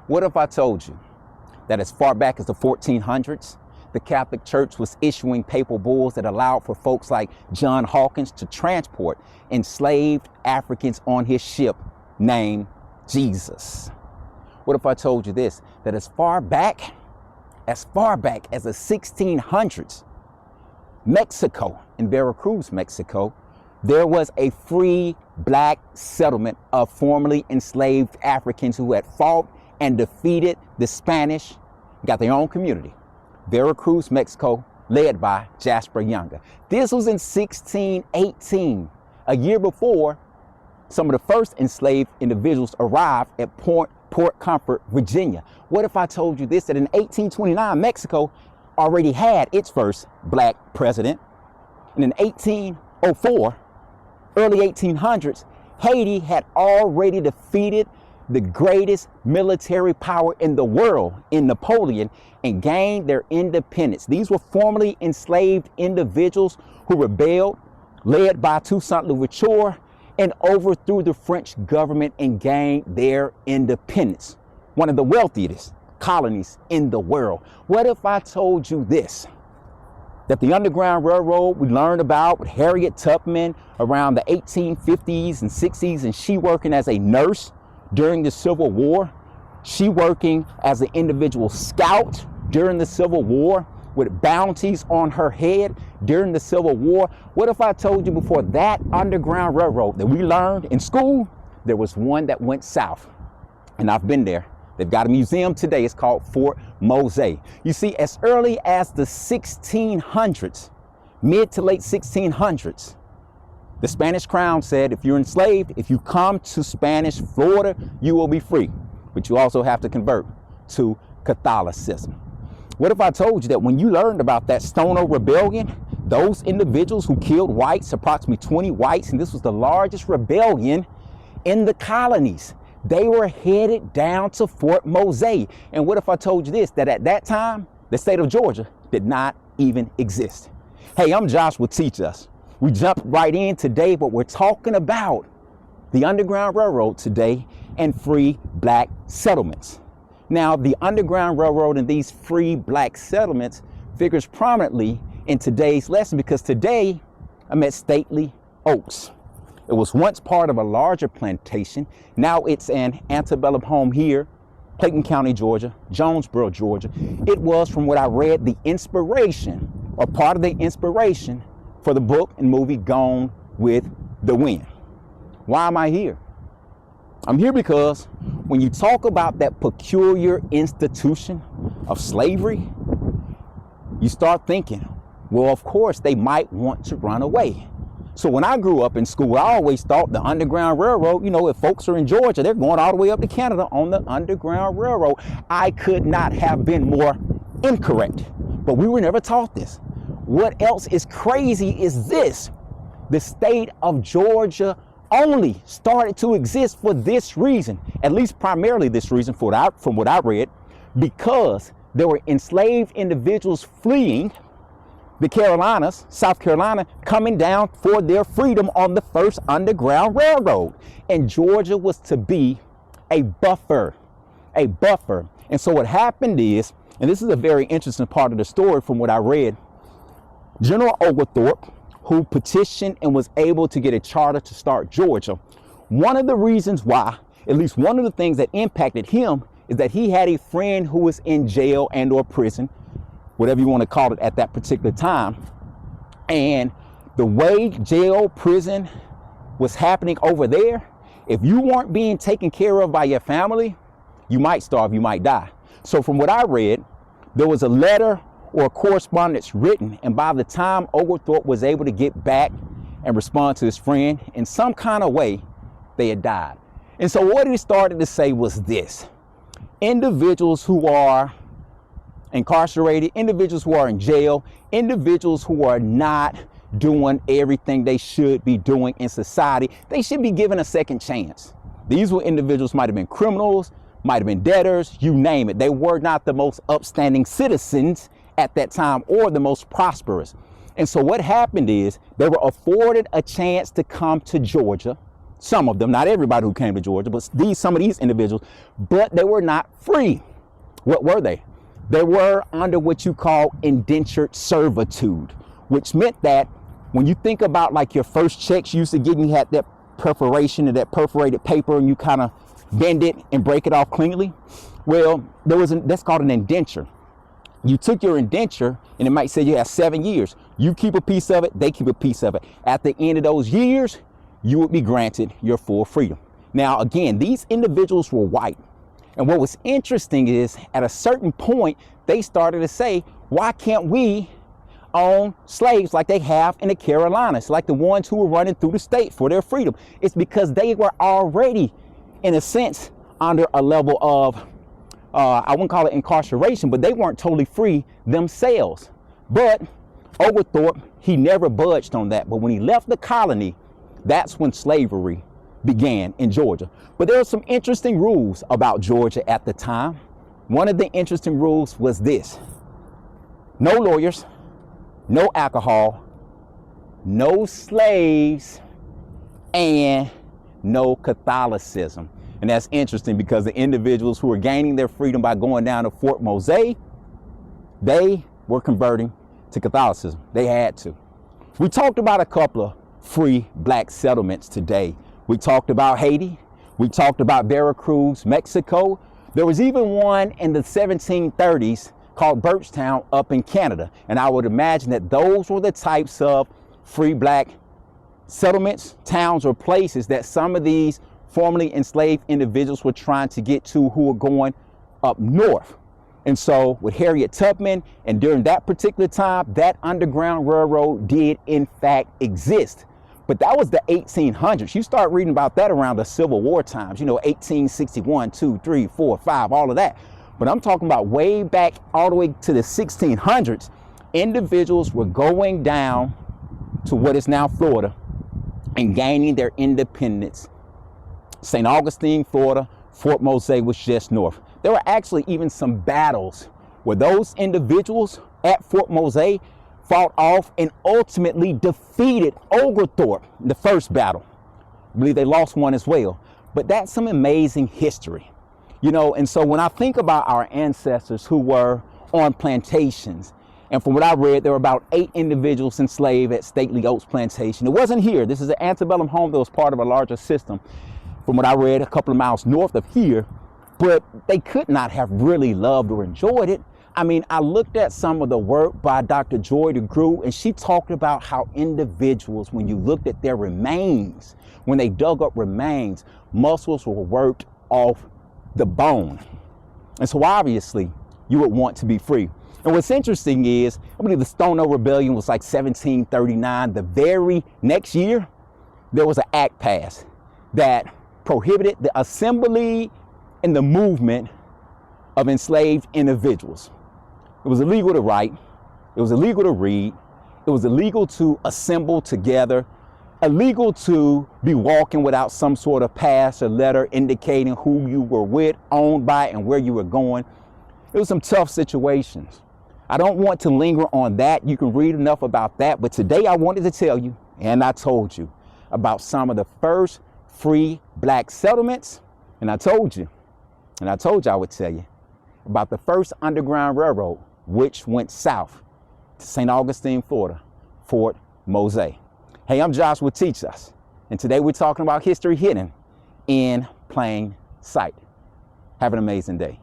What if I told you that as far back as the 1400s, the Catholic Church was issuing papal bulls that allowed for folks like John Hawkins to transport enslaved Africans on his ship named Jesus? What if I told you this, that as far back as the 1600s, Mexico, in Veracruz, Mexico, there was a free black settlement of formerly enslaved Africans who had fought and defeated the Spanish, got their own community. Veracruz, Mexico, led by Jasper Younger. This was in 1618, a year before some of the first enslaved individuals arrived at Port Comfort, Virginia. What if I told you this, that in 1829, Mexico already had its first black president, and in 1804, early 1800s, Haiti had already defeated the greatest military power in the world, in Napoleon, and gained their independence. These were formerly enslaved individuals who rebelled, led by Toussaint Louverture, and overthrew the French government and gained their independence. One of the wealthiest colonies in the world. What if I told you this, that the Underground Railroad we learned about with Harriet Tubman around the 1850s and 60s, and she working as a nurse during the Civil War, she working as an individual scout during the Civil War with bounties on her head during the Civil War? What if I told you before that Underground Railroad that we learned in school, there was one that went south? And I've been there. They've got a museum today. It's called Fort Mose. You see, as early as the 1600s, mid to late 1600s, the Spanish crown said, if you're enslaved, if you come to Spanish Florida, you will be free. But you also have to convert to Catholicism. What if I told you that when you learned about that Stono Rebellion, those individuals who killed whites, approximately 20 whites, and this was the largest rebellion in the colonies, they were headed down to Fort Mose. And what if I told you this, that at that time, the state of Georgia did not even exist? Hey, I'm Joshua Teach Us. We jumped right in today, but we're talking about the Underground Railroad today and free black settlements. Now, the Underground Railroad and these free black settlements figures prominently in today's lesson because today I'm at Stately Oaks. It was once part of a larger plantation. Now it's an antebellum home here, Clayton County, Georgia, Jonesboro, Georgia. It was, from what I read, the inspiration, or part of the inspiration, for the book and movie Gone with the Wind. Why am I here? I'm here because when you talk about that peculiar institution of slavery, you start thinking, well, of course, they might want to run away. So when I grew up in school, I always thought the Underground Railroad, you know, if folks are in Georgia, they're going all the way up to Canada on the Underground Railroad. I could not have been more incorrect, but we were never taught this. What else is crazy is this: the state of Georgia only started to exist for this reason, at least primarily this reason from what I read, because there were enslaved individuals fleeing the Carolinas, South Carolina, coming down for their freedom on the first Underground Railroad. And Georgia was to be a buffer. And so what happened is, and this is a very interesting part of the story from what I read, General Oglethorpe, who petitioned and was able to get a charter to start Georgia, one of the reasons why, at least one of the things that impacted him, is that he had a friend who was in jail and or prison, whatever you want to call it at that particular time. And the way jail, prison was happening over there, if you weren't being taken care of by your family, you might starve, you might die. So from what I read, there was a letter or correspondence written, and by the time Oglethorpe was able to get back and respond to his friend in some kind of way, they had died. And so what he started to say was this: individuals who are incarcerated, individuals who are in jail, individuals who are not doing everything they should be doing in society, they should be given a second chance. These were individuals, might have been criminals, might have been debtors, you name it. They were not the most upstanding citizens at that time or the most prosperous. And so what happened is they were afforded a chance to come to Georgia some of them, not everybody who came to Georgia, but some of these individuals, but they were not free. What were they? They were under what you call indentured servitude, which meant that when you think about like your first checks you used to get, and you had that perforation and that perforated paper and you kind of bend it and break it off cleanly. Well, that's called an indenture. You took your indenture and it might say you have 7 years. You keep a piece of it, they keep a piece of it. At the end of those years, you would be granted your full freedom. Now, again, these individuals were white. And what was interesting is at a certain point, they started to say, why can't we own slaves like they have in the Carolinas, like the ones who were running through the state for their freedom? It's because they were already, in a sense, under a level of, I wouldn't call it incarceration, but they weren't totally free themselves. But Oglethorpe, he never budged on that. But when he left the colony, that's when slavery began in Georgia. But there are some interesting rules about Georgia at the time. One of the interesting rules was this: no lawyers, no alcohol, no slaves, and no Catholicism. And that's interesting because the individuals who were gaining their freedom by going down to Fort Mose, they were converting to Catholicism. They had to. We talked about a couple of free black settlements today. We talked about Haiti. We talked about Veracruz, Mexico. There was even one in the 1730s called Birchtown up in Canada. And I would imagine that those were the types of free black settlements, towns, or places that some of these formerly enslaved individuals were trying to get to, who were going up north. And so with Harriet Tubman, and during that particular time, that Underground Railroad did in fact exist. But that was the 1800s. You start reading about that around the Civil War times, 1861, 2, 3, 4, 5, all of that. But I'm talking about way back all the way to the 1600s, individuals were going down to what is now Florida and gaining their independence. St. Augustine, Florida, Fort Mose was just north. There were actually even some battles where those individuals at Fort Mose fought off and ultimately defeated Oglethorpe in the first battle. I believe they lost one as well. But that's some amazing history, and so when I think about our ancestors who were on plantations, and from what I read, there were about 8 individuals enslaved at Stately Oaks Plantation. It wasn't here. This is an antebellum home that was part of a larger system, from what I read, a couple of miles north of here, but they could not have really loved or enjoyed it. I mean, I looked at some of the work by Dr. Joy DeGruy, and she talked about how individuals, when you looked at their remains, when they dug up remains, muscles were worked off the bone. And so obviously you would want to be free. And what's interesting is, I believe the Stono Rebellion was like 1739. The very next year, there was an act passed that prohibited the assembly and the movement of enslaved individuals. It was illegal to write. It was illegal to read. It was illegal to assemble together. Illegal to be walking without some sort of pass or letter indicating who you were with, owned by, and where you were going. It was some tough situations. I don't want to linger on that. You can read enough about that. But today I wanted to tell you, and I told you, about some of the first free black settlements. And I told you I would tell you about the first Underground Railroad, which went south to St. Augustine, Florida, Fort Mose. Hey, I'm Joshua Teach Us, and today we're talking about history hidden in plain sight. Have an amazing day.